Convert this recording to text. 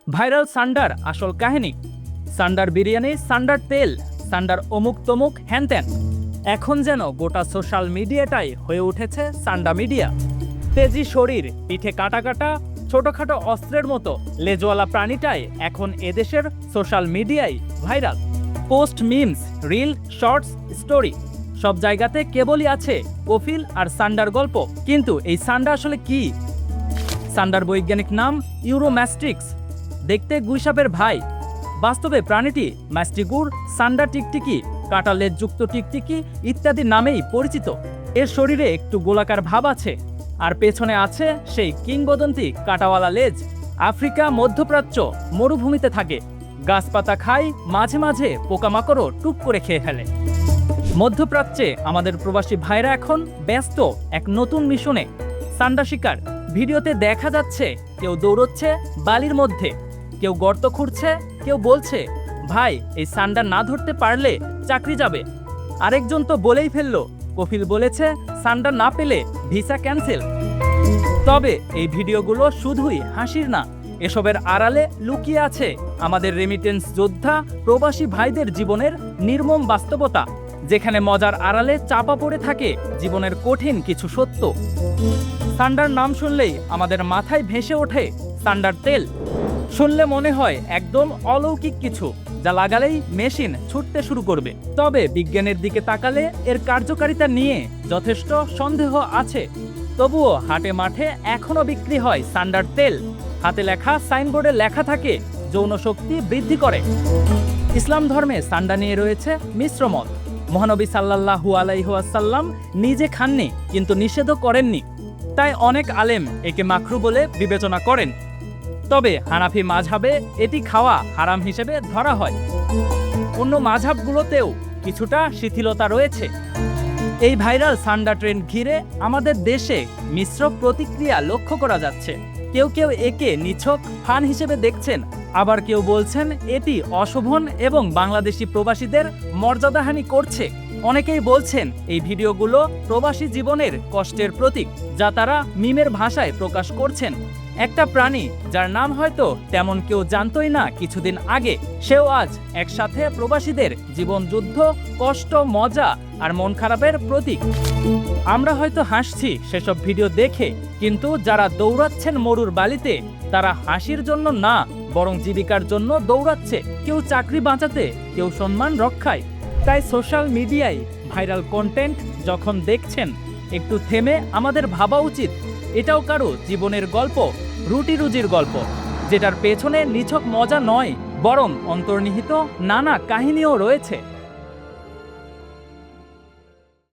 Viral সান্ডার আসল কাহিনী। সান্ডার বিরিয়ানি, সান্ডার তেল, সান্ডার অমুক তমুক হ্যানত্যান। এখন যেন গোটা সোশ্যাল মিডিয়াটাই হয়ে উঠেছে সান্ডা মিডিয়া। তেজি শরীর, পিঠে কাটা কাটা, ছোটখাটো অস্ত্রের মতো লেজওয়ালা প্রাণীটাই এখন এদেশের সোশ্যাল মিডিয়ায় viral. Post, memes, reel, shorts, story সব জায়গাতে কেবলই আছে কফিল আর সান্ডার গল্প। কিন্তু এই সান্ডা আসলে কি? সান্ডার বৈজ্ঞানিক নাম ইউরোম্যাস্টিক্স। দেখতে গুইসাপের ভাই, বাস্তবে প্রাণীটি ম্যাস্টিগুর, সান্ডা টিকটিকি, কাটা লেজযুক্ত টিকটিকি ইত্যাদি নামেই পরিচিত। এর শরীরে একটু গোলাকার ভাব আছে, আর পেছনে আছে সেই কিংবদন্তি কাটাওয়ালা লেজ। আফ্রিকা, মধ্যপ্রাচ্য মরুভূমিতে থাকে, গাছপাতা খায়, মাঝে মাঝে পোকামাকড়ও টুপ করে খেয়ে ফেলে। মধ্যপ্রাচ্যে আমাদের প্রবাসী ভাইরা এখন ব্যস্ত এক নতুন মিশনে, সান্ডা শিকার। ভিডিওতে দেখা যাচ্ছে কেউ দৌড়চ্ছে বালির মধ্যে, কেউ গর্ত খুঁড়ছে, কেউ বলছে ভাই এই সান্ডা না ধরতে পারলে চাকরি যাবে। আরেকজন তো বলেই ফেললো, কফিল বলেছে সান্ডা না পেলে ভিসা ক্যান্সেল। তবে এই ভিডিওগুলো শুধুই হাসির না, এসবের আড়ালে লুকিয়ে আছে আমাদের রেমিটেন্স যোদ্ধা প্রবাসী ভাইদের জীবনের নির্মম বাস্তবতা, যেখানে মজার আড়ালে চাপা পড়ে থাকে জীবনের কঠিন কিছু সত্য। সান্ডার নাম শুনলেই আমাদের মাথায় ভেসে ওঠে সান্ডার তেল। শুনলে মনে হয় একদম অলৌকিক কিছু, যা লাগালেই মেশিন ছুটতে শুরু করবে। তবে বিজ্ঞানের দিকে তাকালে এর কার্যকারিতা নিয়ে যথেষ্ট সন্দেহ আছে। তবুও হাটে মাঠে এখনও বিক্রি হয় সান্ডার তেল। হাতে লেখা সাইনবোর্ডে লেখা থাকে যৌন শক্তি বৃদ্ধি করে। ইসলাম ধর্মে সান্ডা নিয়ে রয়েছে মিশ্র মত। মহানবী সাল্লাল্লাহু আলাইহি ওয়াসাল্লাম নিজে খাননি, কিন্তু নিষেধও করেননি, তাই অনেক আলেম একে মাকরু বলে বিবেচনা করেন। তবে হানাফি মাযহাবে এটি খাওয়া হারাম হিসেবে ধরা হয়। অন্য মাযহাবগুলোতেও কিছুটা শিথিলতা রয়েছে। এই ভাইরাল সান্ডা ট্রেন্ড ঘিরে আমাদের দেশে মিশ্র প্রতিক্রিয়া লক্ষ্য করা যাচ্ছে। কেউ কেউ একে নিছক ফান হিসেবে দেখছেন, আবার কেউ বলছেন এটি অশোভন এবং বাংলাদেশি প্রবাসীদের মর্যাদাহানি করছে। অনেকেই বলছেন এই ভিডিওগুলো প্রবাসী জীবনের কষ্টের প্রতীক, যা তারা মিমের ভাষায় প্রকাশ করছেন। একটা প্রাণী যার নাম হয়তো তেমন কেউ জানতই না কিছুদিন আগে, সেও আজ একসাথে প্রবাসীদের জীবন যুদ্ধ, কষ্ট, মজা আর মন খারাপের প্রতীক। আমরা হয়তো হাসছি সেসব ভিডিও দেখে, কিন্তু যারা দৌড়াচ্ছেন মরুর বালিতে, তারা হাসির জন্য না, বরং জীবিকার জন্য দৌড়াচ্ছে। কেউ চাকরি বাঁচাতে, কেউ সম্মান রক্ষায়। তাই সোশ্যাল মিডিয়ায় ভাইরাল কন্টেন্ট যখন দেখছেন, একটু থেমে আমাদের ভাবা উচিত এটাও কারো জীবনের গল্প, রুটি রুজির গল্প, যেটার পেছনে নিছক মজা নয়, বরং অন্তর্নিহিত নানা কাহিনীও রয়েছে।